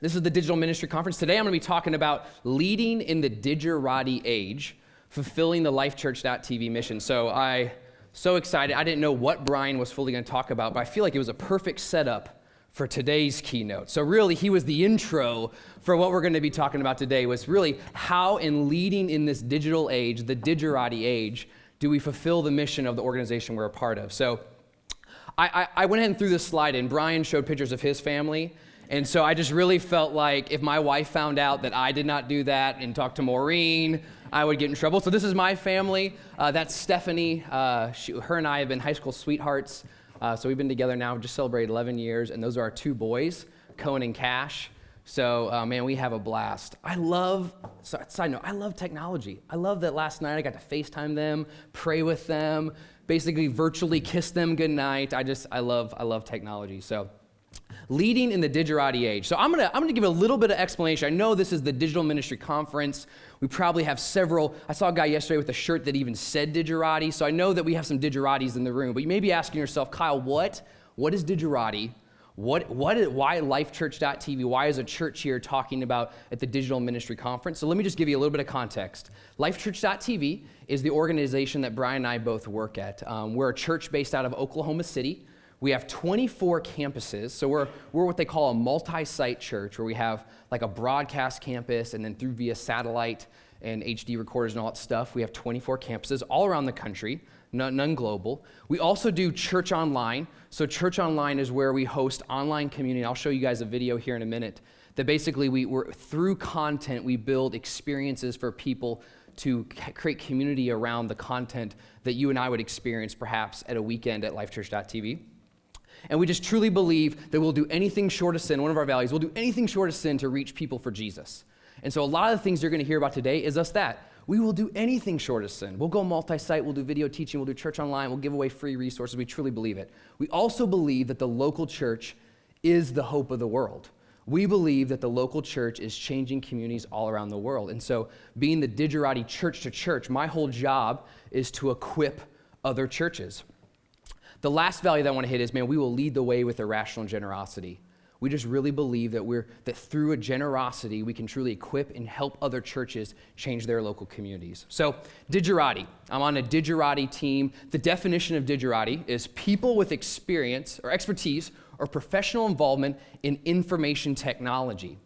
This is the Digital Ministry Conference. Today I'm going to be talking about leading in the Digerati age, fulfilling the LifeChurch.tv mission. So excited. I didn't know what Brian was fully going to talk about, but I feel like it was a perfect setup for today's keynote. So really, he was the intro for what we're going to be talking about today, was really how in leading in this digital age, the Digerati age, do we fulfill the mission of the organization we're a part of. So I went ahead and threw this slide in. Brian showed pictures of his family. And so I just really felt like if my wife found out that I did not do that and talked to Maureen, I would get in trouble. So this is my family. That's Stephanie. Her and I have been high school sweethearts. So we've been together now, just celebrated 11 years. And those are our two boys, Cohen and Cash. So, man, we have a blast. Side note, I love technology. I love that last night I got to FaceTime them, pray with them, basically virtually kiss them goodnight. I love technology. So leading in the Digerati age. So I'm gonna give a little bit of explanation. I know this is the Digital Ministry Conference. We probably have several. I saw a guy yesterday with a shirt that even said Digerati, so I know that we have some Digeratis in the room. But you may be asking yourself, Kyle, what is Digerati? Why LifeChurch.tv? Why is a church here talking about at the Digital Ministry Conference? So let me just give you a little bit of context. LifeChurch.tv is the organization that Brian and I both work at. We're a church based out of Oklahoma City. We have 24 campuses, so we're what they call a multi-site church, where we have like a broadcast campus, and then through via satellite and HD recorders and all that stuff, we have 24 campuses all around the country, none global. We also do church online. So church online is where we host online community. I'll show you guys a video here in a minute. That basically we're through content, we build experiences for people to create community around the content that you and I would experience perhaps at a weekend at LifeChurch.tv. And we just truly believe that we'll do anything short of sin. One of our values, we'll do anything short of sin to reach people for Jesus. And so a lot of the things you're going to hear about today is us that. We will do anything short of sin. We'll go multi-site, we'll do video teaching, we'll do church online, we'll give away free resources. We truly believe it. We also believe that the local church is the hope of the world. We believe that the local church is changing communities all around the world. And so being the Digerati church to church, my whole job is to equip other churches. The last value that I want to hit is, man, we will lead the way with irrational generosity. We just really believe that through a generosity, we can truly equip and help other churches change their local communities. So, Digerati. I'm on a Digerati team. The definition of Digerati is people with experience or expertise or professional involvement in information technology.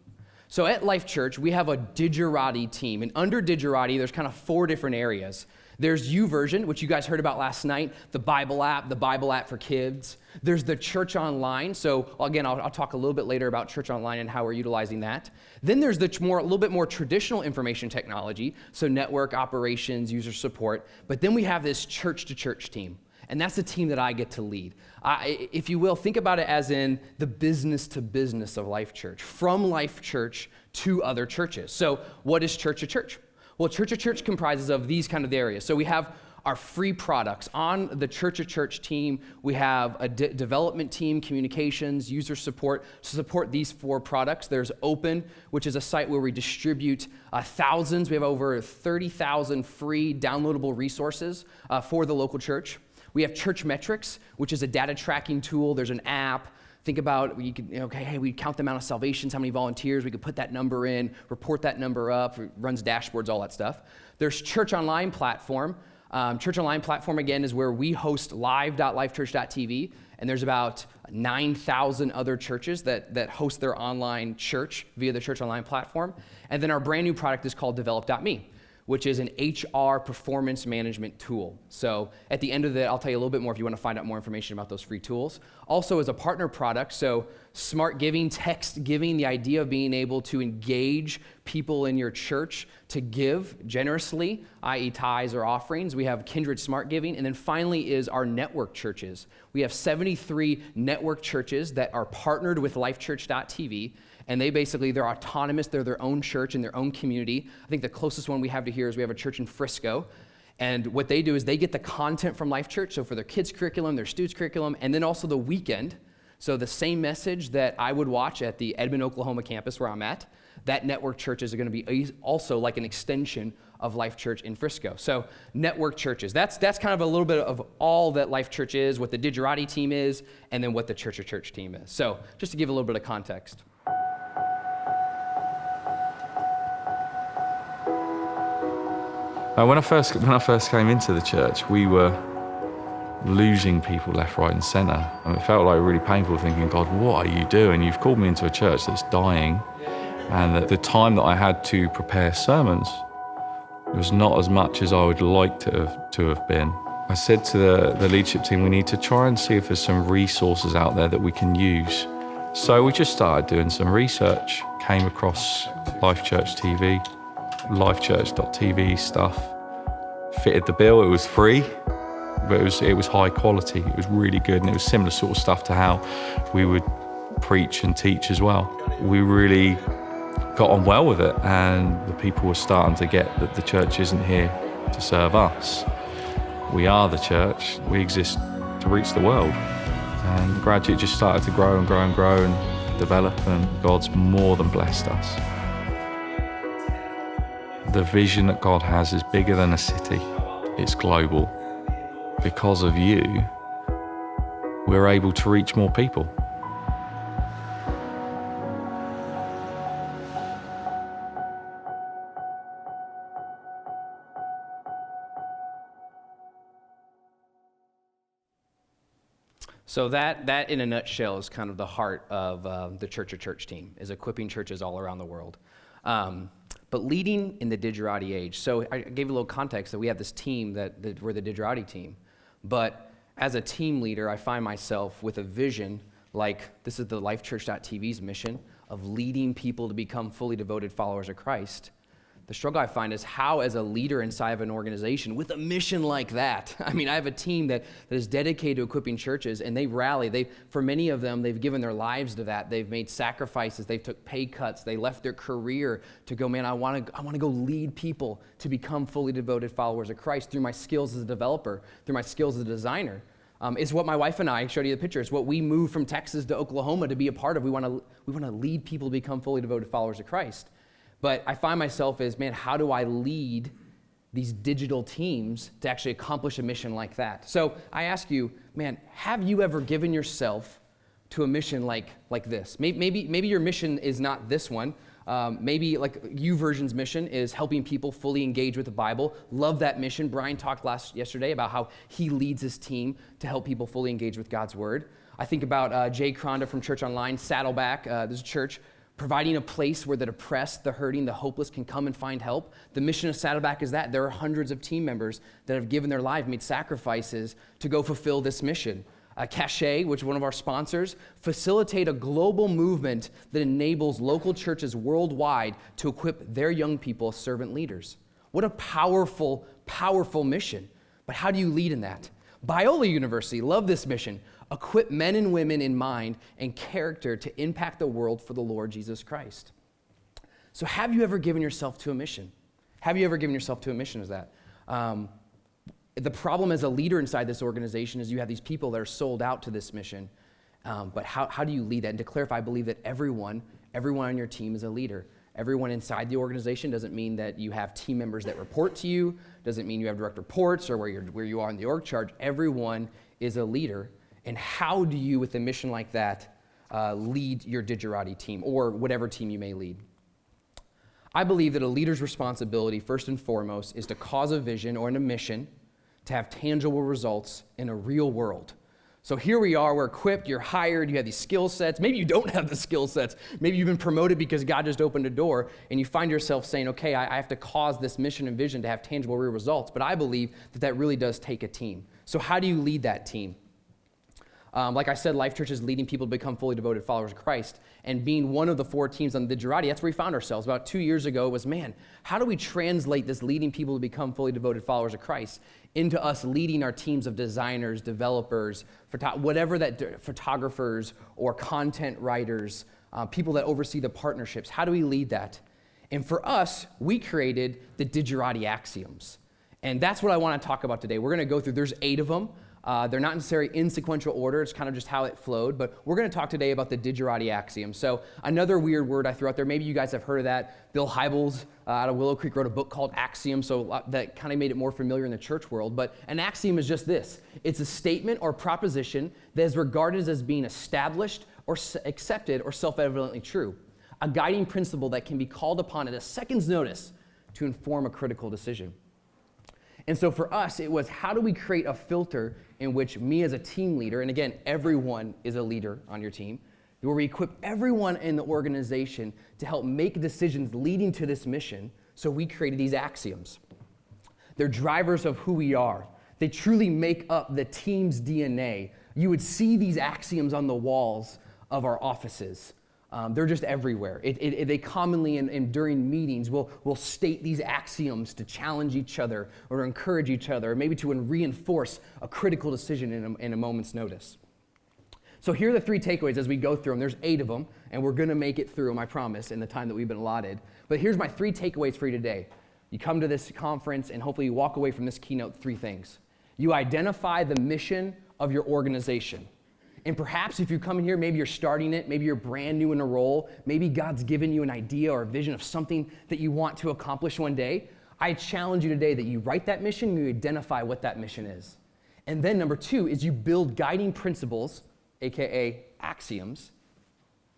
So at Life Church, we have a Digerati team. And under Digerati, there's kind of 4 different areas. There's YouVersion, which you guys heard about last night, the Bible app for kids. There's the Church Online. So again, I'll talk a little bit later about Church Online and how we're utilizing that. Then there's the a little bit more traditional information technology, so network operations, user support. But then we have this church-to-church team. And that's the team that I get to lead. If you will, think about it as in the business to business of Life Church, from Life Church to other churches. So what is church to church? Well, church to church comprises of these kind of areas. So we have our free products. On the church to church team, we have a development team, communications, user support. To support these 4 products, there's Open, which is a site where we distribute thousands. We have over 30,000 free downloadable resources for the local church. We have Church Metrics, which is a data tracking tool. There's an app. Think about, we count the amount of salvations, how many volunteers, we could put that number in, report that number up, it runs dashboards, all that stuff. There's Church Online Platform. Church Online Platform, again, is where we host live.lifechurch.tv, and there's about 9,000 other churches that host their online church via the Church Online Platform. And then our brand new product is called Develop.me, which is an HR performance management tool. So at the end of it, I'll tell you a little bit more if you want to find out more information about those free tools. Also as a partner product, so smart giving, text giving, the idea of being able to engage people in your church to give generously, i.e. tithes or offerings. We have Kindred Smart Giving. And then finally is our network churches. We have 73 network churches that are partnered with LifeChurch.tv. And they're autonomous, they're their own church in their own community. I think the closest one we have to here is we have a church in Frisco. And what they do is they get the content from Life Church, so for their kids' curriculum, their students' curriculum, and then also the weekend. So the same message that I would watch at the Edmond, Oklahoma campus where I'm at, that network churches are going to be also like an extension of Life Church in Frisco. So network churches, that's kind of a little bit of all that Life Church is, what the Digerati team is, and then what the church-to-church team is. So just to give a little bit of context. When I first came into the church, we were losing people left, right, and centre, and it felt like really painful. Thinking, God, what are you doing? You've called me into a church that's dying, and at the time that I had to prepare sermons, it was not as much as I would like to have been. I said to the leadership team, we need to try and see if there's some resources out there that we can use. So we just started doing some research, came across Life Church TV, lifechurch.tv stuff, fitted the bill. It was free, but it was high quality. It was really good, and it was similar sort of stuff to how we would preach and teach as well. We really got on well with it, and the people were starting to get that the church isn't here to serve us. We are the church. We exist to reach the world. And gradually it just started to grow and grow and grow and develop, and God's more than blessed us. The vision that God has is bigger than a city. It's global. Because of you, we're able to reach more people. So that in a nutshell is kind of the heart of the Church team, is equipping churches all around the world. But leading in the Digerati age. So I gave you a little context that we have this team that we're the Digerati team. But as a team leader, I find myself with a vision like this is the LifeChurch.tv's mission of leading people to become fully devoted followers of Christ. The struggle I find is how, as a leader inside of an organization with a mission like that, I mean, I have a team that is dedicated to equipping churches, and they rally. For many of them, they've given their lives to that. They've made sacrifices. They've took pay cuts. They left their career to go, man, I want to go lead people to become fully devoted followers of Christ through my skills as a developer, through my skills as a designer. Is what my wife and I showed you the picture. It's what we moved from Texas to Oklahoma to be a part of. We want to lead people to become fully devoted followers of Christ. But I find myself as, man, how do I lead these digital teams to actually accomplish a mission like that? So I ask you, man, have you ever given yourself to a mission like this? Maybe your mission is not this one. Maybe like YouVersion's mission is helping people fully engage with the Bible. Love that mission. Brian talked yesterday about how he leads his team to help people fully engage with God's Word. I think about Jay Cronda from Church Online, Saddleback. This is a church providing a place where the depressed, the hurting, the hopeless can come and find help. The mission of Saddleback is that. There are hundreds of team members that have given their life, made sacrifices to go fulfill this mission. Cachet, which is one of our sponsors, facilitate a global movement that enables local churches worldwide to equip their young people as servant leaders. What a powerful, powerful mission. But how do you lead in that? Biola University, love this mission. Equip men and women in mind and character to impact the world for the Lord Jesus Christ. So have you ever given yourself to a mission? Have you ever given yourself to a mission as that? The problem as a leader inside this organization is you have these people that are sold out to this mission. But how do you lead that? And to clarify, I believe that everyone on your team is a leader. Everyone inside the organization doesn't mean that you have team members that report to you, doesn't mean you have direct reports or where you are in the org chart. Everyone is a leader. And how do you, with a mission like that, lead your Digerati team or whatever team you may lead? I believe that a leader's responsibility, first and foremost, is to cause a vision or a mission to have tangible results in a real world. So here we are, we're equipped, you're hired, you have these skill sets. Maybe you don't have the skill sets. Maybe you've been promoted because God just opened a door, and you find yourself saying, okay, I have to cause this mission and vision to have tangible real results. But I believe that really does take a team. So how do you lead that team? Like I said, Life Church is leading people to become fully devoted followers of Christ. And being one of the 4 teams on the Digerati, that's where we found ourselves. About 2 years ago, it was, man, how do we translate this leading people to become fully devoted followers of Christ into us leading our teams of designers, developers, photographers or content writers, people that oversee the partnerships? How do we lead that? And for us, we created the Digerati Axioms. And that's what I want to talk about today. We're going to go through, there's 8 of them. They're not necessarily in sequential order. It's kind of just how it flowed. But we're going to talk today about the Digerati Axiom. So another weird word I threw out there. Maybe you guys have heard of that. Bill Hybels out of Willow Creek wrote a book called Axiom. So that kind of made it more familiar in the church world. But an axiom is just this. It's a statement or proposition that is regarded as being established or accepted or self-evidently true. A guiding principle that can be called upon at a second's notice to inform a critical decision. And so for us, it was how do we create a filter in which me as a team leader, and again, everyone is a leader on your team, where we equip everyone in the organization to help make decisions leading to this mission. So we created these axioms. They're drivers of who we are. They truly make up the team's DNA. You would see these axioms on the walls of our offices. They're just everywhere. They commonly, during meetings, will state these axioms to challenge each other or encourage each other, or maybe to reinforce a critical decision in a moment's notice. So here are the 3 takeaways as we go through them. There's 8 of them, and we're going to make it through them, I promise, in the time that we've been allotted. But here's my 3 takeaways for you today. You come to this conference, and hopefully you walk away from this keynote 3 things. You identify the mission of your organization. And perhaps if you come in here, maybe you're starting it, maybe you're brand new in a role, maybe God's given you an idea or a vision of something that you want to accomplish one day. I challenge you today that you write that mission and you identify what that mission is. And then number 2 is you build guiding principles, AKA axioms,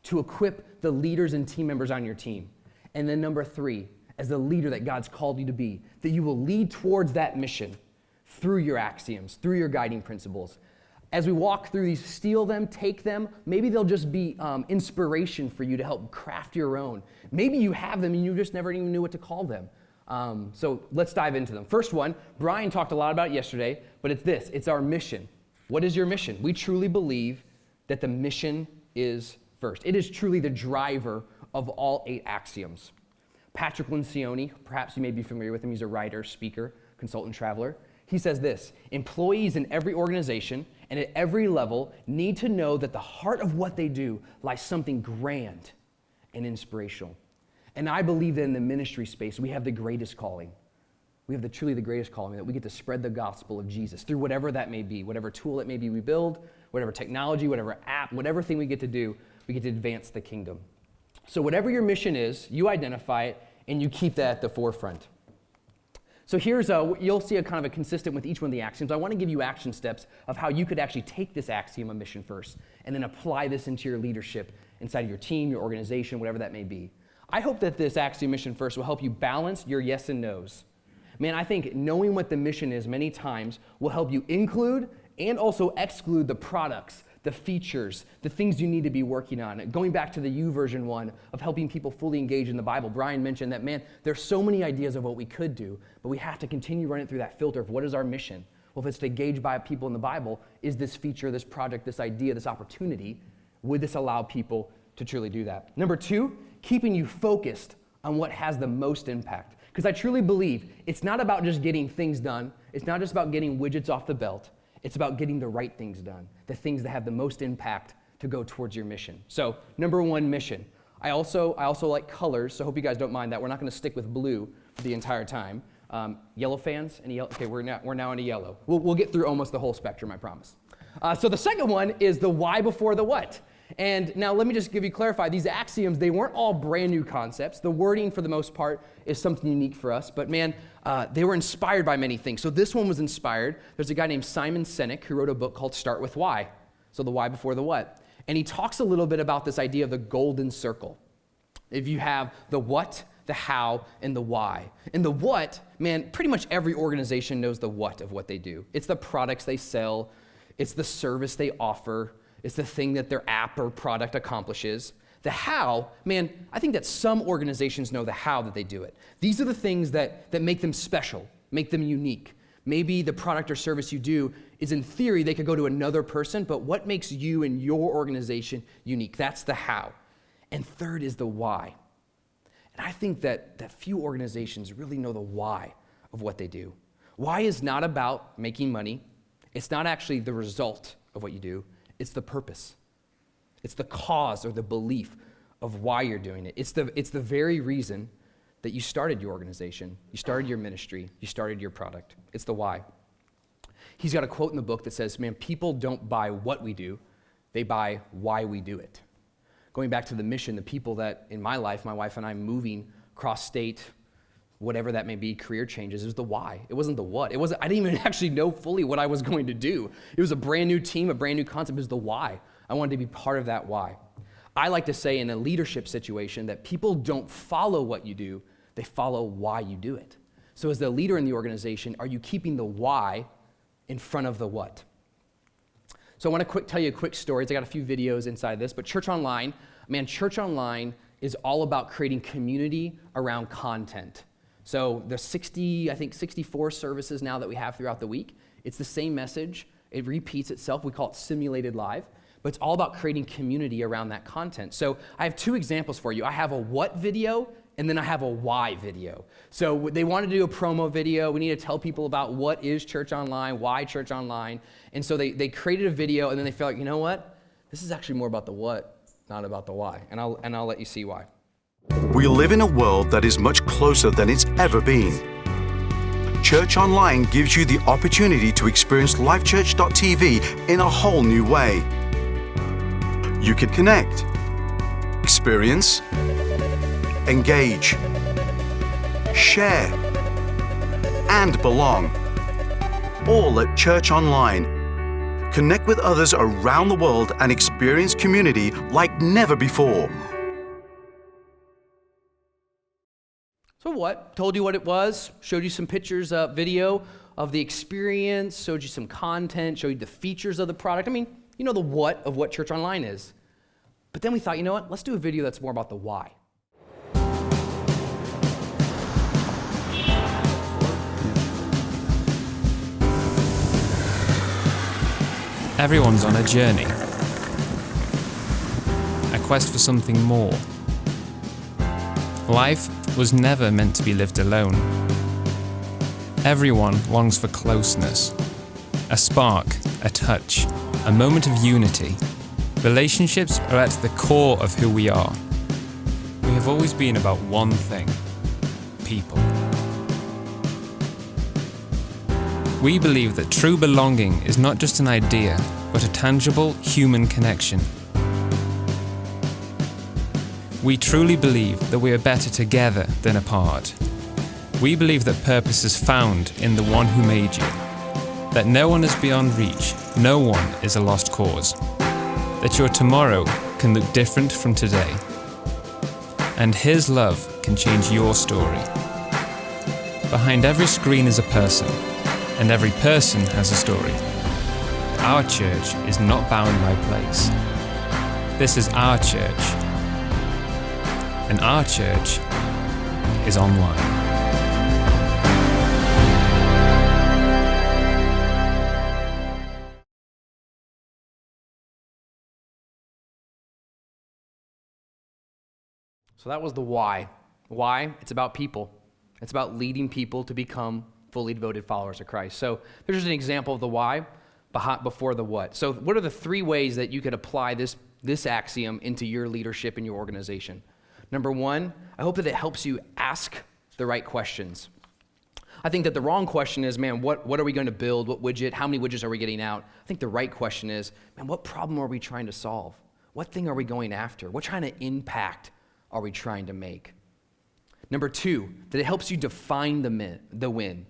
to equip the leaders and team members on your team. And then number 3, as the leader that God's called you to be, that you will lead towards that mission through your axioms, through your guiding principles. As we walk through these, steal them, take them. Maybe they'll just be inspiration for you to help craft your own. Maybe you have them and you just never even knew what to call them. So let's dive into them. First one, Brian talked a lot about it yesterday, but it's this. It's our mission. What is your mission? We truly believe that the mission is first. It is truly the driver of all 8 axioms. Patrick Lencioni, perhaps you may be familiar with him. He's a writer, speaker, consultant, traveler. He says this: employees in every organization and at every level need to know that the heart of what they do lies something grand and inspirational. And I believe that in the ministry space, we have the greatest calling. We have truly the greatest calling, that we get to spread the gospel of Jesus through whatever that may be, whatever tool it may be we build, whatever technology, whatever app, whatever thing we get to do, we get to advance the kingdom. So whatever your mission is, you identify it and you keep that at the forefront. So here's you'll see a kind of a consistent with each one of the axioms. I want to give you action steps of how you could actually take this axiom of mission first and then apply this into your leadership inside of your team, your organization, whatever that may be. I hope that this axiom mission first will help you balance your yes and no's. Man, I think knowing what the mission is many times will help you include and also exclude the products, the features, the things you need to be working on. Going back to the YouVersion one of helping people fully engage in the Bible, Brian mentioned that, man, there's so many ideas of what we could do, but we have to continue running through that filter of what is our mission. Well, if it's to engage by people in the Bible, is this feature, this project, this idea, this opportunity, would this allow people to truly do that? Number 2, keeping you focused on what has the most impact. Because I truly believe it's not about just getting things done. It's not just about getting widgets off the belt. It's about getting the right things done, the things that have the most impact to go towards your mission. So, number 1, mission. I also like colors, so I hope you guys don't mind that. We're not going to stick with blue for the entire time. Yellow fans? Any yellow? Okay, we're now into yellow. We'll get through almost the whole spectrum, I promise. So the second one is the why before the what. And now let me just clarify, these axioms, they weren't all brand new concepts. The wording, for the most part, is something unique for us. But man, they were inspired by many things. So this one was inspired. There's a guy named Simon Sinek who wrote a book called Start With Why. So the why before the what. And he talks a little bit about this idea of the golden circle. If you have the what, the how, and the why. And the what, man, pretty much every organization knows the what of what they do. It's the products they sell. It's the service they offer. It's the thing that their app or product accomplishes. The how, man, I think that some organizations know the how that they do it. These are the things that make them special, make them unique. Maybe the product or service you do is, in theory, they could go to another person, but what makes you and your organization unique? That's the how. And third is the why. And I think that few organizations really know the why of what they do. Why is not about making money. It's not actually the result of what you do. It's the purpose. It's the cause or the belief of why you're doing it. It's the very reason that you started your organization, you started your ministry, you started your product. It's the why. He's got a quote in the book that says, man, people don't buy what we do, they buy why we do it. Going back to the mission, the people that in my life, my wife and I moving cross state, whatever that may be, career changes, is the why. It wasn't the what. I didn't even actually know fully what I was going to do. It was a brand new team, a brand new concept. It was the why. I wanted to be part of that why. I like to say in a leadership situation that people don't follow what you do, they follow why you do it. So as the leader in the organization, are you keeping the why in front of the what? So I want to tell you a quick story. I got a few videos inside this, but Church Online is all about creating community around content. So there's 64 services now that we have throughout the week. It's the same message. It repeats itself. We call it simulated live, but it's all about creating community around that content. So I have two examples for you. I have a what video, and then I have a why video. So they want to do a promo video. We need to tell people about what is Church Online, why Church Online. And so they created a video, and then they felt like, you know what? This is actually more about the what, not about the why. And I'll let you see why. We live in a world that is much closer than it's ever been. Church Online gives you the opportunity to experience lifechurch.tv in a whole new way. You can connect, experience, engage, share, and belong. All at Church Online. Connect with others around the world and experience community like never before. So what? Told you what it was, showed you some pictures, video of the experience, showed you some content, showed you the features of the product. I mean, you know the what of what Church Online is. But then we thought, you know what? Let's do a video that's more about the why. Everyone's on a journey, a quest for something more. Life was never meant to be lived alone. Everyone longs for closeness, a spark, a touch, a moment of unity. Relationships are at the core of who we are. We have always been about one thing: people. We believe that true belonging is not just an idea, but a tangible human connection. We truly believe that we are better together than apart. We believe that purpose is found in the one who made you, that no one is beyond reach, no one is a lost cause, that your tomorrow can look different from today, and His love can change your story. Behind every screen is a person, and every person has a story. Our church is not bound by place. This is our church, and our church is online. So that was the why. Why? It's about people. It's about leading people to become fully devoted followers of Christ. So there's just an example of the why before the what. So what are the three ways that you could apply this axiom into your leadership in your organization? Number one, I hope that it helps you ask the right questions. I think that the wrong question is, man, what are we going to build? What widget? How many widgets are we getting out? I think the right question is, man, what problem are we trying to solve? What thing are we going after? What kind of impact are we trying to make? Number two, that it helps you define the win.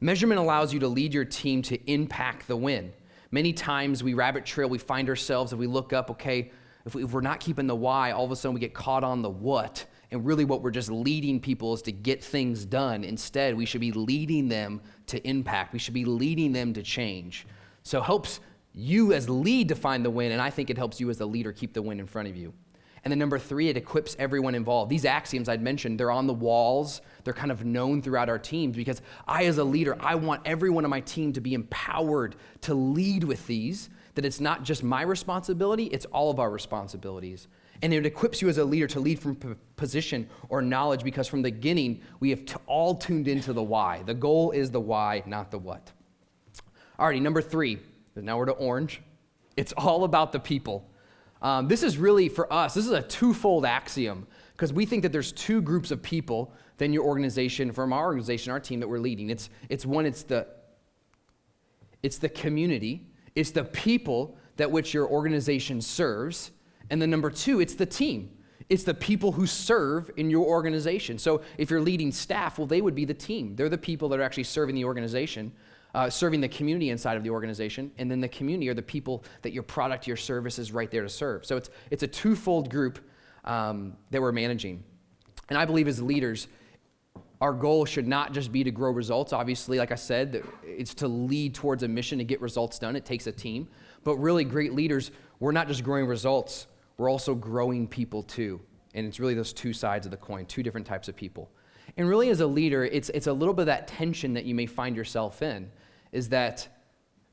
Measurement allows you to lead your team to impact the win. Many times we rabbit trail, we find ourselves, if we look up, okay, if we're not keeping the why, all of a sudden we get caught on the what, and really what we're just leading people is to get things done. Instead, we should be leading them to impact. We should be leading them to change. So it helps you as lead define the win, and I think it helps you as the leader keep the win in front of you. And then number three, it equips everyone involved. These axioms I'd mentioned, they're on the walls. They're kind of known throughout our teams because I, as a leader, I want everyone on my team to be empowered to lead with these, that it's not just my responsibility, it's all of our responsibilities. And it equips you as a leader to lead from position or knowledge because from the beginning, we have all tuned into the why. The goal is the why, not the what. Alrighty, number three, now we're to orange. It's all about the people. This is really, for us, this is a twofold axiom because we think that there's two groups of people in your organization, from our organization, our team that we're leading. It's the community, it's the people that which your organization serves, and then number two, it's the team. It's the people who serve in your organization. So if you're leading staff, well, they would be the team. They're the people that are actually serving the organization. Serving the community inside of the organization, and then the community are the people that your product, your service is right there to serve. So it's a twofold group that we're managing. And I believe as leaders, our goal should not just be to grow results. Obviously, like I said, it's to lead towards a mission to get results done. It takes a team. But really great leaders, we're not just growing results, we're also growing people too. And it's really those two sides of the coin, two different types of people. And really as a leader, it's a little bit of that tension that you may find yourself in, is that,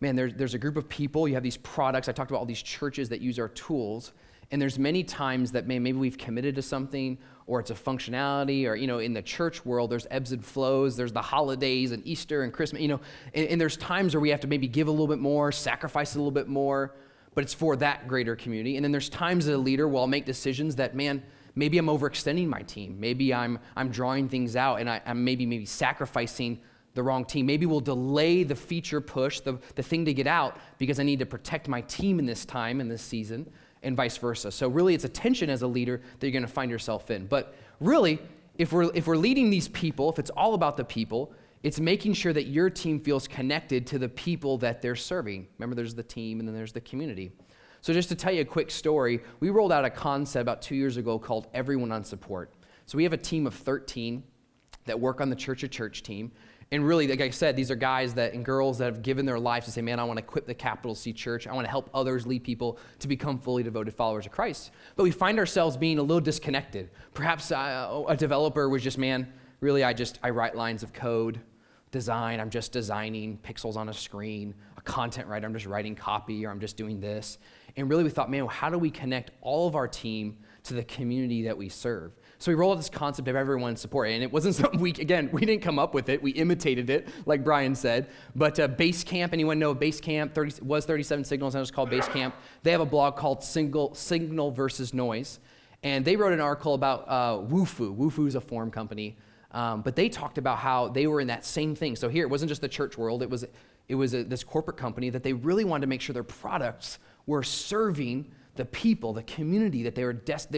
man, there's a group of people, you have these products, I talked about all these churches that use our tools, and there's many times that maybe we've committed to something, or it's a functionality, or, in the church world, there's ebbs and flows, there's the holidays and Easter and Christmas, and there's times where we have to maybe give a little bit more, sacrifice a little bit more, but it's for that greater community. And then there's times as a leader where I'll make decisions that, man, maybe I'm overextending my team. Maybe I'm drawing things out, and I'm maybe sacrificing the wrong team. Maybe we'll delay the feature push, the thing to get out, because I need to protect my team in this time, in this season, and vice versa. So really, it's a tension as a leader that you're going to find yourself in. But really, if we're leading these people, if it's all about the people, it's making sure that your team feels connected to the people that they're serving. Remember, there's the team, and then there's the community. So just to tell you a quick story, we rolled out a concept about 2 years ago called Everyone on Support. So we have a team of 13 that work on the church team. And really, like I said, these are guys and girls that have given their lives to say, man, I want to equip the Capital C Church. I want to help others lead people to become fully devoted followers of Christ. But we find ourselves being a little disconnected. Perhaps a developer was just, man, really, I write lines of code. Design, I'm just designing pixels on a screen. A content writer, I'm just writing copy, or I'm just doing this. And really we thought, man, how do we connect all of our team to the community that we serve? So we rolled out this concept of Everyone Support, and it wasn't something we didn't come up with it. We imitated it, like Brian said. But Basecamp, anyone know Basecamp? Was 37 Signals, and it was called Basecamp. They have a blog called Signal versus Noise, and they wrote an article about Wufoo. Wufoo is a form company. But they talked about how they were in that same thing. So here, it wasn't just the church world. It was this corporate company that they really wanted to make sure their products were serving the people, the community that they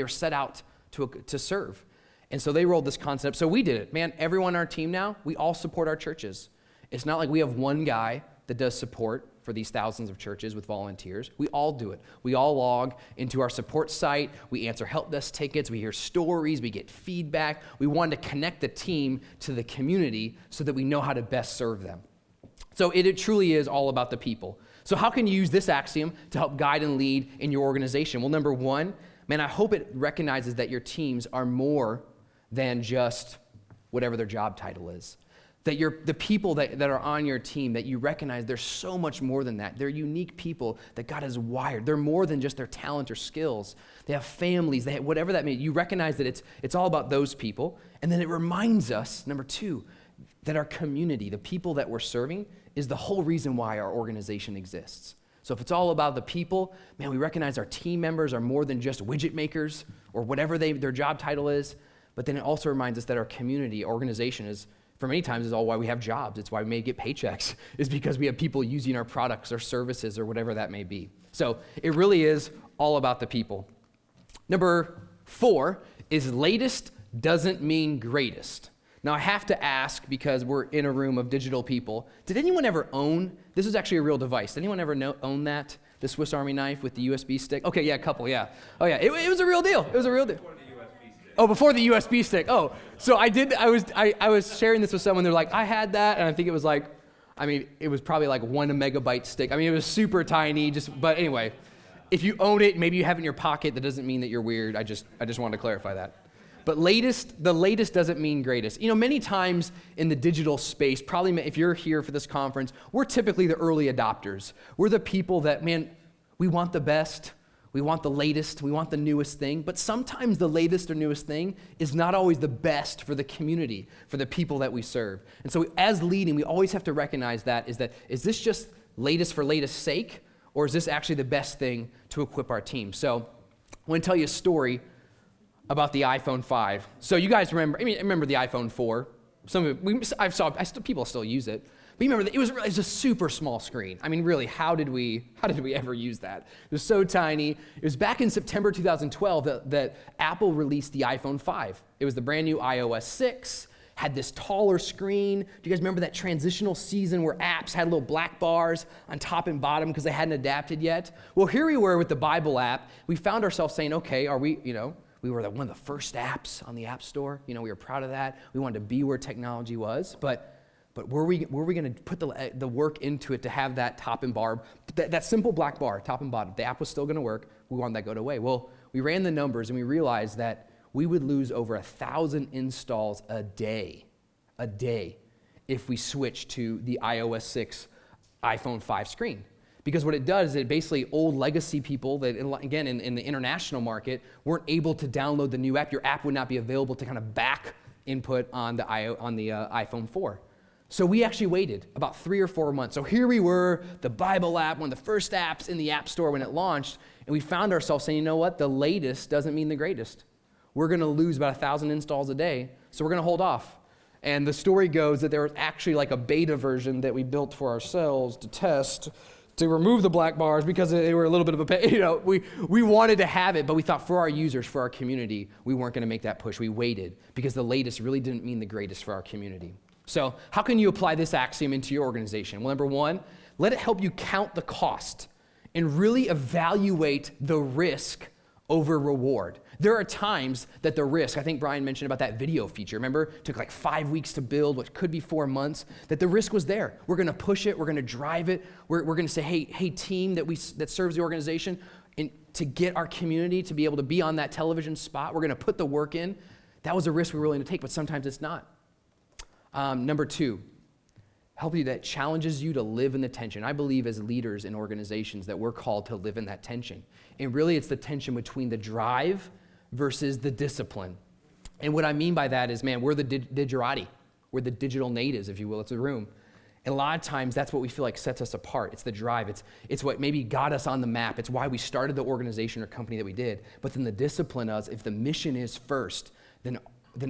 were set out to serve. And so they rolled this concept. So we did it. Man, everyone on our team now, we all support our churches. It's not like we have one guy that does support for these thousands of churches with volunteers. We all do it. We all log into our support site. We answer help desk tickets. We hear stories. We get feedback. We want to connect the team to the community so that we know how to best serve them. So it truly is all about the people. So how can you use this axiom to help guide and lead in your organization? Well, number one, man, I hope it recognizes that your teams are more than just whatever their job title is. That the people that are on your team, that you recognize they're so much more than that. They're unique people that God has wired. They're more than just their talent or skills. They have families, they have whatever that means. You recognize that it's all about those people. And then it reminds us, number two, that our community, the people that we're serving, is the whole reason why our organization exists. So if it's all about the people, man, we recognize our team members are more than just widget makers or whatever their job title is. But then it also reminds us that our community, organization is, for many times, is all why we have jobs. It's why we may get paychecks, is because we have people using our products or services or whatever that may be. So it really is all about the people. Number 4 is latest doesn't mean greatest. Now I have to ask, because we're in a room of digital people, did anyone ever own, this is actually a real device, did anyone ever own that? The Swiss Army knife with the USB stick? Okay, yeah, a couple, yeah. Oh yeah, it was a real deal. It was a real deal. Oh, before the USB stick. Oh, so I was sharing this with someone. They're like, I had that, and I think it was like, it was probably like 1 megabyte stick. It was super tiny. But anyway, if you own it, maybe you have it in your pocket. That doesn't mean that you're weird. I just wanted to clarify that. But the latest doesn't mean greatest. Many times in the digital space, probably if you're here for this conference, we're typically the early adopters. We're the people that, man, we want the best. We want the latest, we want the newest thing, but sometimes the latest or newest thing is not always the best for the community, for the people that we serve. And so as leading, we always have to recognize is this just latest for latest sake, or is this actually the best thing to equip our team? So I want to tell you a story about the iPhone 5. So you guys remember the iPhone 4. People still use it. But you remember that it was a super small screen. Really, how did we ever use that? It was so tiny. It was back in September 2012 that Apple released the iPhone 5. It was the brand new iOS 6, had this taller screen. Do you guys remember that transitional season where apps had little black bars on top and bottom because they hadn't adapted yet? Well, here we were with the Bible app. We found ourselves saying, okay, We were one of the first apps on the App Store. We were proud of that. We wanted to be where technology was. But were we going to put the work into it to have that top and bar, that simple black bar, top and bottom? The app was still going to work. We wanted that to go away. Well, we ran the numbers and we realized that we would lose over 1,000 installs a day, if we switched to the iOS 6 iPhone 5 screen. Because what it does is it basically old legacy people that, again, in the international market, weren't able to download the new app. Your app would not be available to kind of back input on the iPhone 4. So we actually waited about 3 or 4 months. So here we were, the Bible app, one of the first apps in the App Store when it launched, and we found ourselves saying, you know what, the latest doesn't mean the greatest. We're going to lose about 1,000 installs a day, so we're going to hold off. And the story goes that there was actually like a beta version that we built for ourselves to test, to remove the black bars because they were a little bit of a pain. We wanted to have it, but we thought for our users, for our community, we weren't going to make that push. We waited because the latest really didn't mean the greatest for our community. So how can you apply this axiom into your organization? Well, number one, let it help you count the cost and really evaluate the risk over reward. There are times that the risk, I think Brian mentioned about that video feature, remember? It took like 5 weeks to build, what could be 4 months, that the risk was there. We're gonna push it, we're gonna drive it, we're gonna say, hey team that serves the organization, and to get our community to be able to be on that television spot, we're gonna put the work in. That was a risk we were willing to take, but sometimes it's not. Number two, help you that challenges you to live in the tension. I believe as leaders in organizations that we're called to live in that tension. And really it's the tension between the drive versus the discipline. And what I mean by that is, man, we're the Digerati. We're the digital natives, if you will. It's a room. And a lot of times that's what we feel like sets us apart. It's the drive. It's what maybe got us on the map. It's why we started the organization or company that we did. But then the discipline is, if the mission is first, then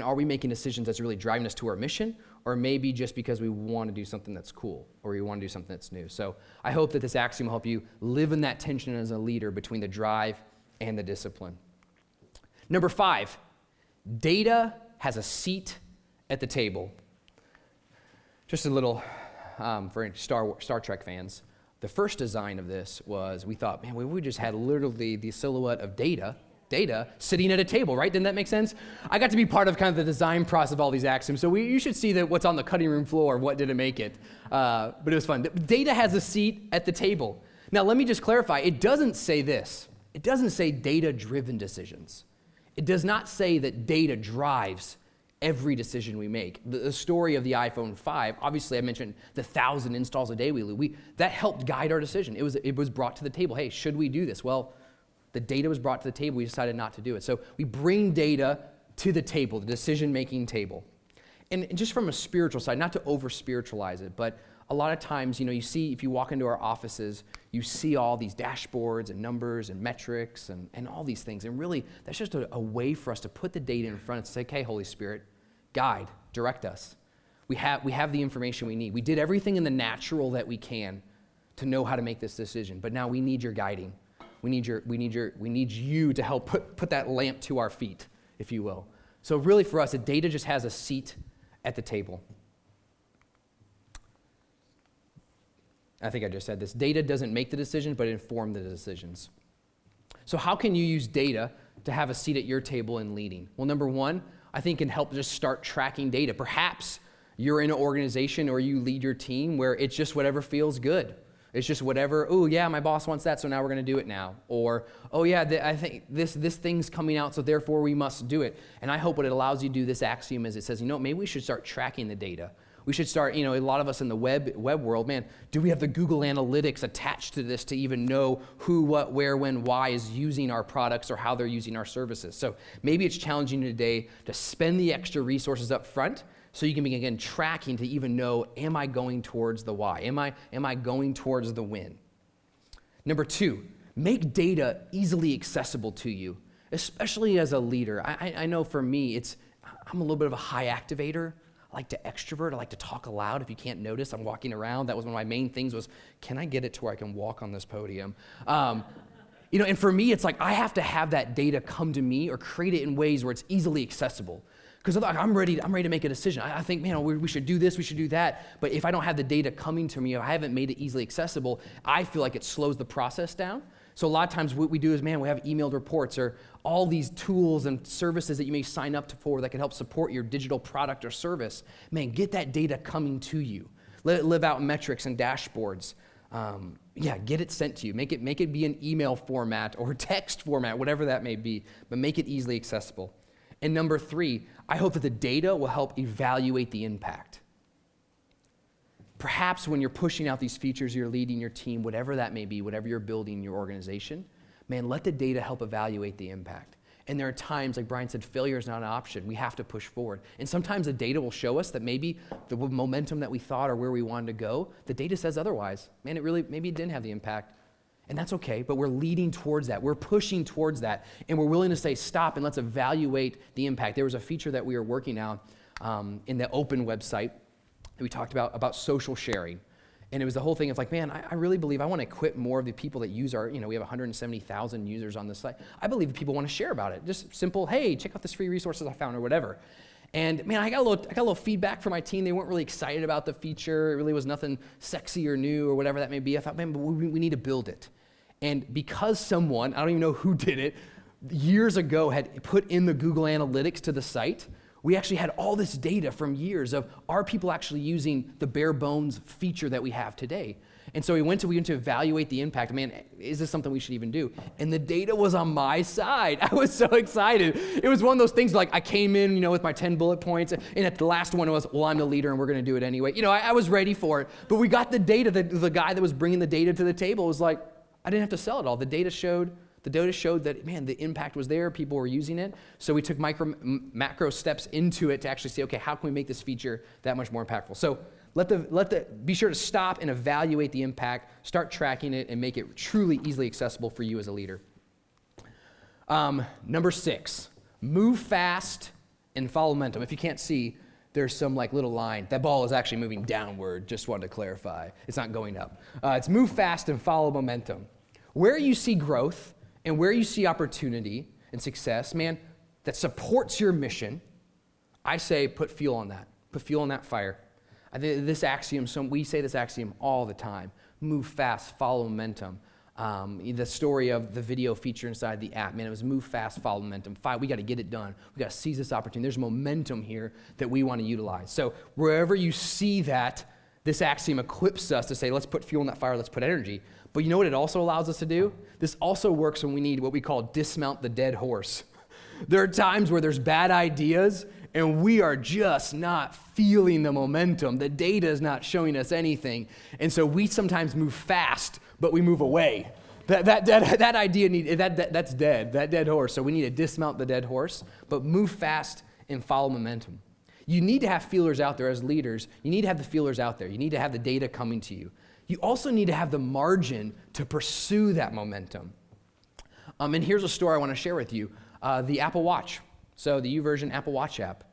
are we making decisions that's really driving us to our mission? Or maybe just because we want to do something that's cool or we want to do something that's new. So I hope that this axiom will help you live in that tension as a leader between the drive and the discipline. Number 5, data has a seat at the table. Just a little, for Star Trek fans, the first design of this was, we thought, man, we just had literally the silhouette of data sitting at a table, right? Didn't that make sense? I got to be part of kind of the design process of all these axioms, so you should see what's on the cutting room floor, what didn't make it. But it was fun. Data has a seat at the table. Now, let me just clarify. It doesn't say this. It doesn't say data-driven decisions. It does not say that data drives every decision we make. The story of the iPhone 5, obviously I mentioned the 1,000 installs a day that helped guide our decision. It was brought to the table. Hey, should we do this? Well, the data was brought to the table. We decided not to do it. So we bring data to the table, the decision-making table. And just from a spiritual side, not to over-spiritualize it, but a lot of times, you see, if you walk into our offices, you see all these dashboards and numbers and metrics and all these things. And really, that's just a way for us to put the data in front and say, okay, Holy Spirit, guide, direct us. We have the information we need. We did everything in the natural that we can to know how to make this decision, but now we need your guiding. We need you to help put that lamp to our feet, if you will. So really for us, the data just has a seat at the table. I think I just said this. Data doesn't make the decision, but inform the decisions. So how can you use data to have a seat at your table in leading? Well, number one, I think can help just start tracking data. Perhaps you're in an organization or you lead your team where it's just whatever feels good. It's just whatever, oh yeah, my boss wants that, so now we're gonna do it now. Or, oh yeah, I think this thing's coming out, so therefore we must do it. And I hope what it allows you to do, this axiom, is it says, maybe we should start tracking the data. We should start, a lot of us in the web world, man, do we have the Google Analytics attached to this to even know who, what, where, when, why is using our products or how they're using our services? So maybe it's challenging you today to spend the extra resources up front so you can begin, again, tracking to even know, am I going towards the why? Am I going towards the win? Number 2, make data easily accessible to you, especially as a leader. I know for me, I'm a little bit of a high activator. I like to extrovert. I like to talk aloud. If you can't notice, I'm walking around. That was one of my main things was, can I get it to where I can walk on this podium? And for me, it's like I have to have that data come to me or create it in ways where it's easily accessible. Because I'm ready to make a decision. I think, we should do this, we should do that. But if I don't have the data coming to me, if I haven't made it easily accessible, I feel like it slows the process down. So a lot of times what we do is, man, we have emailed reports or all these tools and services that you may sign up for that can help support your digital product or service. Man, get that data coming to you. Let it live out in metrics and dashboards. Get it sent to you. Make it be an email format or text format, whatever that may be, but make it easily accessible. And number 3, I hope that the data will help evaluate the impact. Perhaps when you're pushing out these features, you're leading your team, whatever that may be, whatever you're building in your organization, man, let the data help evaluate the impact. And there are times, like Brian said, failure is not an option. We have to push forward. And sometimes the data will show us that maybe the momentum that we thought or where we wanted to go, the data says otherwise. Man, maybe it didn't have the impact. And that's okay, but we're leading towards that. We're pushing towards that. And we're willing to say, stop and let's evaluate the impact. There was a feature that we were working on in the open website that we talked about social sharing. And it was the whole thing of like, man, I really believe I want to equip more of the people that use our, we have 170,000 users on this site. I believe that people want to share about it. Just simple, hey, check out this free resources I found or whatever. And man, I got a little feedback from my team. They weren't really excited about the feature. It really was nothing sexy or new or whatever that may be. I thought, man, but we need to build it. And because someone, I don't even know who did it, years ago had put in the Google Analytics to the site, we actually had all this data from years of are people actually using the bare bones feature that we have today. And so we went to evaluate the impact. Man, is this something we should even do? And the data was on my side. I was so excited. It was one of those things like I came in, with my 10 bullet points, and at the last one it was, well, I'm the leader and we're going to do it anyway. I was ready for it. But we got the data. The guy that was bringing the data to the table was like, I didn't have to sell it all. The data showed that, man, the impact was there. People were using it. So we took macro steps into it to actually say, okay, how can we make this feature that much more impactful? So be sure to stop and evaluate the impact, start tracking it, and make it truly easily accessible for you as a leader. Number 6, move fast and follow momentum. If you can't see, there's some little line. That ball is actually moving downward, just wanted to clarify. It's not going up. It's move fast and follow momentum. Where you see growth and where you see opportunity and success, man, that supports your mission, I say put fuel on that. Put fuel on that fire. I think this axiom, we say this axiom all the time. Move fast, follow momentum. The story of the video feature inside the app, man, it was move fast, follow momentum. We got to get it done. We got to seize this opportunity. There's momentum here that we want to utilize. So wherever you see that, this axiom equips us to say, let's put fuel in that fire, let's put energy. But you know what it also allows us to do? This also works when we need what we call dismount the dead horse. There are times where there's bad ideas and we are just not feeling the momentum. The data is not showing us anything. And so we sometimes move fast, but we move away. That idea, that's dead, that dead horse. So we need to dismount the dead horse, but move fast and follow momentum. You need to have feelers out there as leaders. You need to have the feelers out there. You need to have the data coming to you. You also need to have the margin to pursue that momentum. And here's a story I want to share with you. The Apple Watch. So the YouVersion Apple Watch app.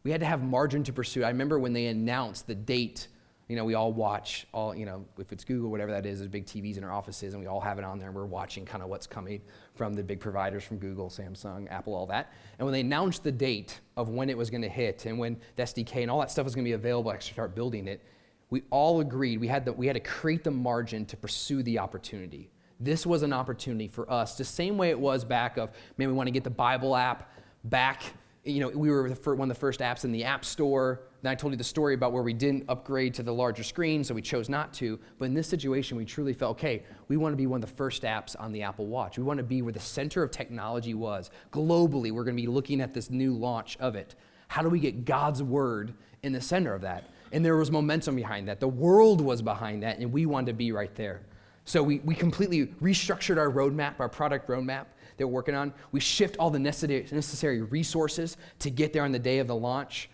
We had to have margin to pursue. I remember when they announced the date, we all watch, if it's Google, whatever that is, there's big TVs in our offices, and we all have it on there, and we're watching kind of what's coming from the big providers, from Google, Samsung, Apple, all that. And when they announced the date of when it was going to hit, and when the SDK and all that stuff was going to be available to actually start building it, we all agreed we had to create the margin to pursue the opportunity. This was an opportunity for us, the same way it was back of, man, we want to get the Bible app back. We were one of the first apps in the App Store. Then I told you the story about where we didn't upgrade to the larger screen, so we chose not to. But in this situation, we truly felt, okay, we want to be one of the first apps on the Apple Watch. We want to be where the center of technology was. Globally, we're going to be looking at this new launch of it. How do we get God's word in the center of that? And there was momentum behind that. The world was behind that, and we wanted to be right there. So we completely restructured our roadmap, our product roadmap that we're working on. We shift all the necessary resources to get there on the day of the launch.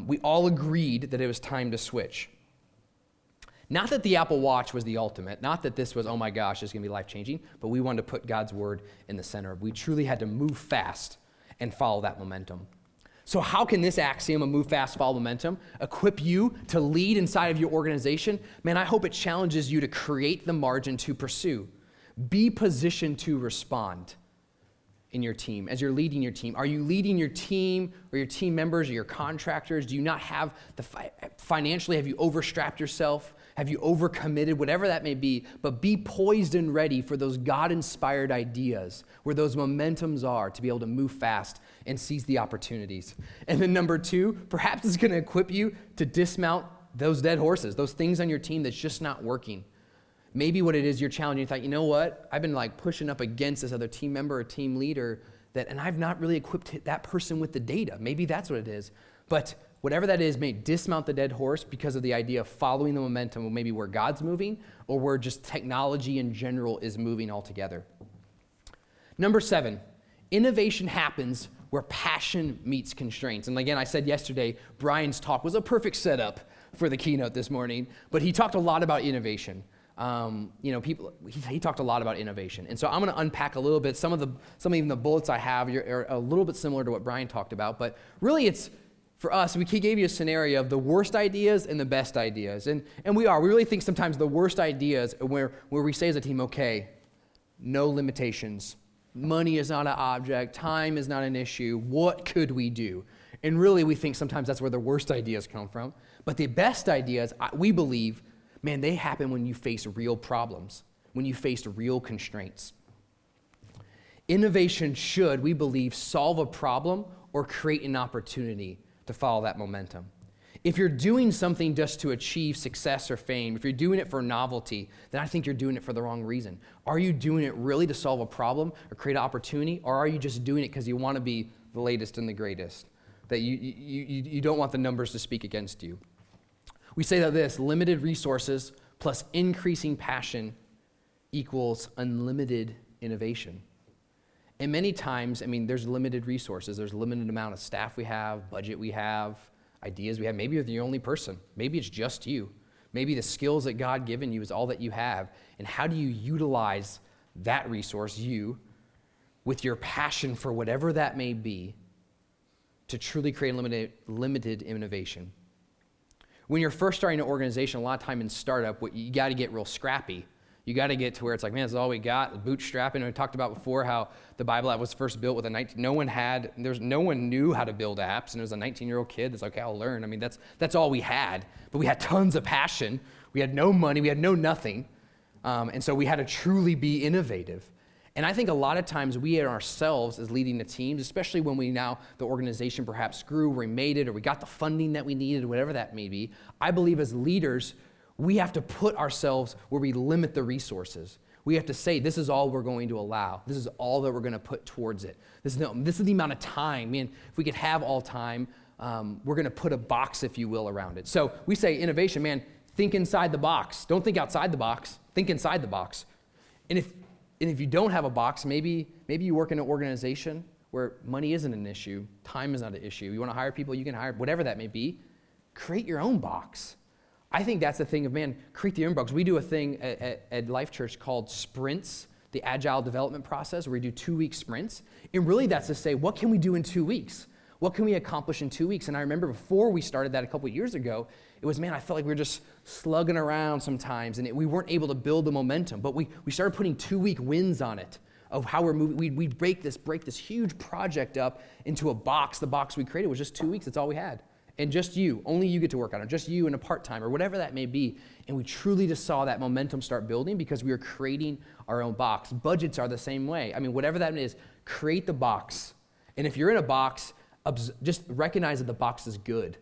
We all agreed that it was time to switch. Not that the Apple Watch was the ultimate, not that this was, oh my gosh, it's going to be life-changing, but we wanted to put God's word in the center. We truly had to move fast and follow that momentum. So how can this axiom of move fast, follow momentum equip you to lead inside of your organization? Man, I hope it challenges you to create the margin to pursue. Be positioned to respond in your team, as you're leading your team. Are you leading your team or your team members or your contractors? Do you not have financially, have you overstrapped yourself? Have you overcommitted? Whatever that may be, but be poised and ready for those God-inspired ideas where those momentums are to be able to move fast and seize the opportunities. And then number 2, perhaps it's going to equip you to dismount those dead horses, those things on your team that's just not working. Maybe what it is you're challenging, you thought, you know what? I've been like pushing up against this other team member or team leader and I've not really equipped that person with the data. Maybe that's what it is. But whatever that is, may dismount the dead horse because of the idea of following the momentum of maybe where God's moving or where just technology in general is moving altogether. Number 7, innovation happens where passion meets constraints. And again, I said yesterday, Brian's talk was a perfect setup for the keynote this morning, but he talked a lot about innovation. He talked a lot about innovation. And so I'm going to unpack a little bit. Some even the bullets I have are a little bit similar to what Brian talked about, but really it's, for us, we gave you a scenario of the worst ideas and the best ideas. And we really think sometimes the worst ideas where we say as a team, okay, no limitations. Money is not an object. Time is not an issue. What could we do? And really we think sometimes that's where the worst ideas come from. But the best ideas, we believe, man, they happen when you face real problems, when you face real constraints. Innovation should, we believe, solve a problem or create an opportunity to follow that momentum. If you're doing something just to achieve success or fame, if you're doing it for novelty, then I think you're doing it for the wrong reason. Are you doing it really to solve a problem or create an opportunity, or are you just doing it because you want to be the latest and the greatest, that you don't want the numbers to speak against you? We say that this, limited resources plus increasing passion equals unlimited innovation. And many times, there's limited resources. There's a limited amount of staff we have, budget we have, ideas we have. Maybe you're the only person. Maybe it's just you. Maybe the skills that God given you is all that you have. And how do you utilize that resource, you, with your passion for whatever that may be, to truly create limited innovation? When you're first starting an organization, a lot of time in startup, you got to get real scrappy. You got to get to where it's like, man, this is all we got, bootstrapping. We talked about before how the Bible app was first built with no one knew how to build apps, and it was a 19-year-old kid that's like, okay, I'll learn. That's all we had. But we had tons of passion. We had no money. We had no nothing. And so we had to truly be innovative. And I think a lot of times we ourselves as leading the teams, especially when the organization perhaps grew, we made it, or we got the funding that we needed, whatever that may be, I believe as leaders, we have to put ourselves where we limit the resources. We have to say, this is all we're going to allow. This is all that we're going to put towards it. This is the amount of time. If we could have all time, we're going to put a box, if you will, around it. So we say innovation, man, think inside the box. Don't think outside the box. Think inside the box. And if you don't have a box, maybe you work in an organization where money isn't an issue, time is not an issue. You want to hire people, you can hire, whatever that may be. Create your own box. I think that's the thing of, man, create your own box. We do a thing at Life Church called sprints, the agile development process, where we do 2-week sprints. And really that's to say, what can we do in 2 weeks? What can we accomplish in 2 weeks? And I remember before we started that a couple of years ago, it was, man, I felt like we were just slugging around sometimes, and we weren't able to build the momentum. But we started putting 2-week wins on it of how we're moving. We'd break this huge project up into a box. The box we created was just 2 weeks. That's all we had. And just you, only you get to work on it, just you and a part-time or whatever that may be. And we truly just saw that momentum start building because we were creating our own box. Budgets are the same way. Whatever that is, create the box. And if you're in a box, just recognize that the box is good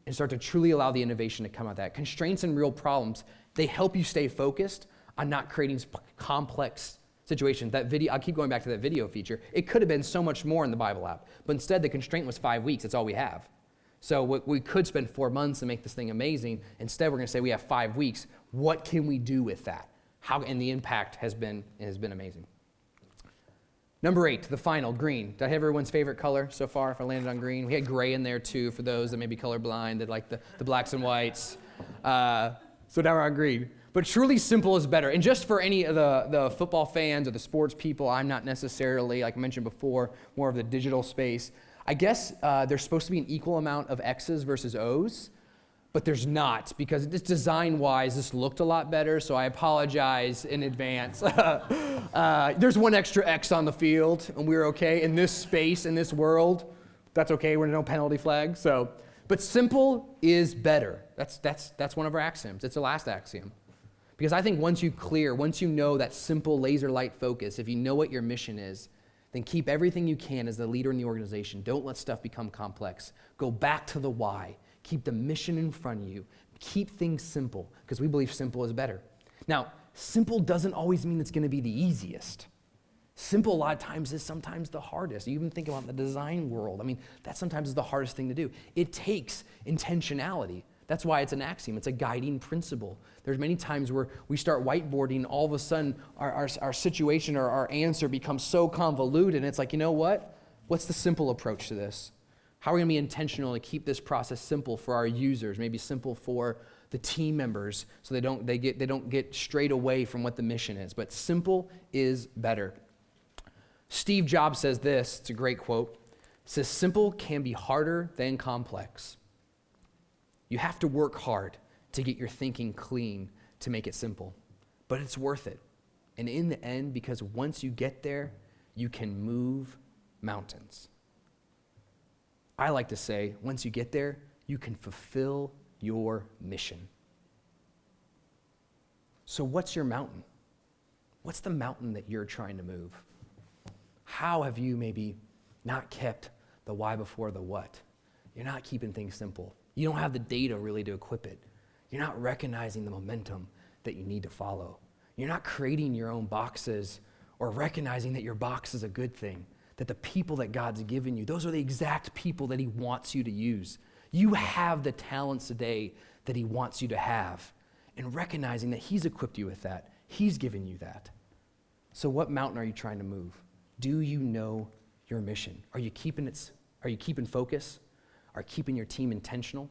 and start to truly allow the innovation to come out of that. Constraints and real problems, they help you stay focused on not creating complex situations. That video, I'll keep going back to that video feature. It could have been so much more in the Bible app, but instead the constraint was 5 weeks. That's all we have. So we could spend 4 months and make this thing amazing. Instead, we're going to say we have 5 weeks. What can we do with that? And the impact has been amazing. Number 8, the final, green. Did I have everyone's favorite color so far if I landed on green? We had gray in there too for those that may be colorblind, that like the blacks and whites. So now we're on green. But truly simple is better. And just for any of the football fans or the sports people, I'm not necessarily, like I mentioned before, more of the digital space. I guess there's supposed to be an equal amount of X's versus O's, but there's not, because just design-wise, this looked a lot better, so I apologize in advance. There's one extra X on the field, and we're okay. In this space, in this world, that's okay. We're no penalty flag. So But simple is better. That's one of our axioms. It's the last axiom. Because I think once you know that simple laser light focus, if you know what your mission is, then keep everything you can as the leader in the organization. Don't let stuff become complex. Go back to the why. Keep the mission in front of you. Keep things simple, because we believe simple is better. Now, simple doesn't always mean it's going to be the easiest. Simple a lot of times is sometimes the hardest. You even think about the design world. I mean, that sometimes is the hardest thing to do. It takes intentionality. That's why it's an axiom. It's a guiding principle. There's many times where we start whiteboarding, all of a sudden our situation or our answer becomes so convoluted, and it's like, you know what? What's the simple approach to this? How are we going to be intentional to keep this process simple for our users, maybe simple for the team members, so they don't get strayed away from what the mission is? But simple is better. Steve Jobs says this, it's a great quote. It says, simple can be harder than complex. You have to work hard to get your thinking clean to make it simple, but it's worth it. And in the end, because once you get there, you can move mountains. I like to say, once you get there, you can fulfill your mission. So what's your mountain? What's the mountain that you're trying to move? How have you maybe not kept the why before the what? You're not keeping things simple. You don't have the data really to equip it. You're not recognizing the momentum that you need to follow. You're not creating your own boxes or recognizing that your box is a good thing, that the people that God's given you, those are the exact people that he wants you to use. You have the talents today that he wants you to have, and recognizing that he's equipped you with that. He's given you that. So what mountain are you trying to move? Do you know your mission? Are you keeping focus? Are keeping your team intentional?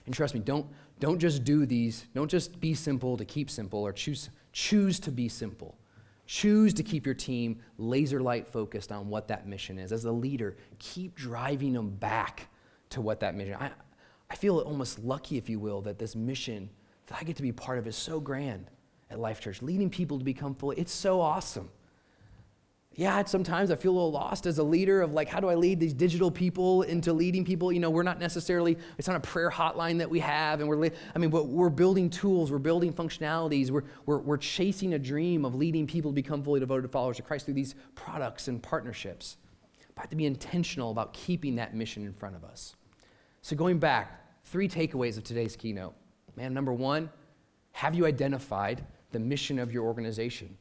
And trust me, don't just do these. Don't just be simple to keep simple, or choose to be simple. Choose to keep your team laser light focused on what that mission is. As a leader, keep driving them back to what that mission. I feel almost lucky, if you will, that this mission that I get to be part of is so grand at Life Church, leading people to become fully. It's so awesome. Yeah, sometimes I feel a little lost as a leader of like, how do I lead these digital people into leading people? You know, we're not necessarily, it's not a prayer hotline that we have, and but we're building tools, we're building functionalities, we're chasing a dream of leading people to become fully devoted followers of Christ through these products and partnerships. But I have to be intentional about keeping that mission in front of us. So going back, 3 takeaways of today's keynote. Man, number 1, have you identified the mission of your organization?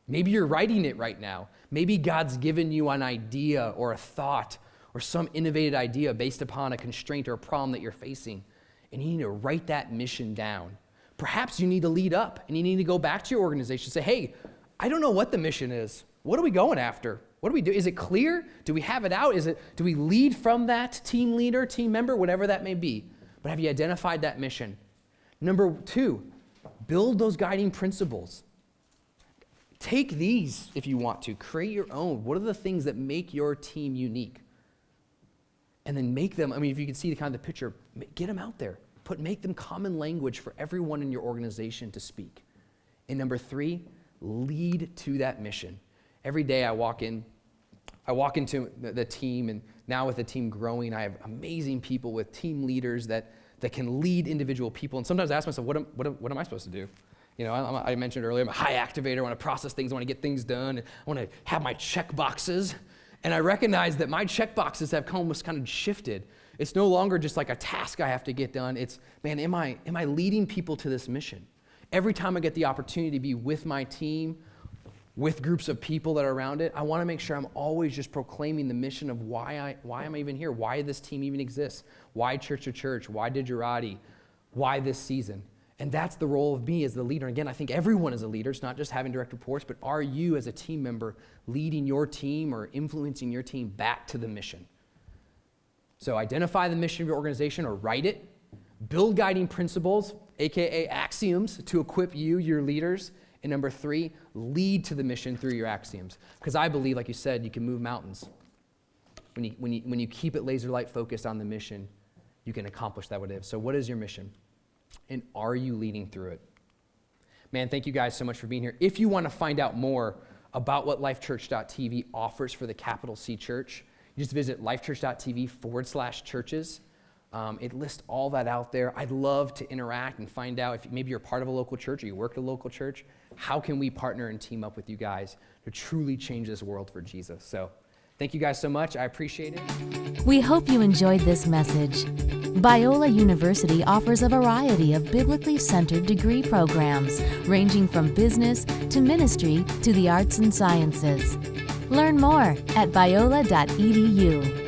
Maybe you're writing it right now. Maybe God's given you an idea or a thought or some innovative idea based upon a constraint or a problem that you're facing, and you need to write that mission down. Perhaps you need to lead up, and you need to go back to your organization and say, hey, I don't know what the mission is. What are we going after? What do we do? Is it clear? Do we have it out? Do we lead from that team leader, team member, whatever that may be? But have you identified that mission? Number 2, build those guiding principles. Take these if you want to. Create your own. What are the things that make your team unique? And then make them, if you can see the kind of the picture, get them out there. Make them common language for everyone in your organization to speak. And number 3, lead to that mission. Every day I walk into the team, and now with the team growing, I have amazing people with team leaders that can lead individual people. And sometimes I ask myself, what am I supposed to do? You know, I mentioned earlier, I'm a high activator. I want to process things. I want to get things done. I want to have my check boxes. And I recognize that my check boxes have almost kind of shifted. It's no longer just like a task I have to get done. It's, man, am I leading people to this mission? Every time I get the opportunity to be with my team, with groups of people that are around it, I want to make sure I'm always just proclaiming the mission of why am I even here? Why this team even exists? Why Church to Church? Why Digerati? Why this season? And that's the role of me as the leader. And again, I think everyone is a leader. It's not just having direct reports, but are you as a team member leading your team or influencing your team back to the mission? So identify the mission of your organization or write it. Build guiding principles, AKA axioms, to equip you, your leaders. And number 3, lead to the mission through your axioms. Because I believe, like you said, you can move mountains. When you keep it laser light focused on the mission, you can accomplish that what it is. So what is your mission? And are you leading through it? Man, thank you guys so much for being here. If you want to find out more about what lifechurch.tv offers for the capital C Church, you just visit lifechurch.tv/churches. It lists all that out there. I'd love to interact and find out if maybe you're part of a local church or you work at a local church. How can we partner and team up with you guys to truly change this world for Jesus? So thank you guys so much. I appreciate it. We hope you enjoyed this message. Biola University offers a variety of biblically centered degree programs, ranging from business to ministry to the arts and sciences. Learn more at biola.edu.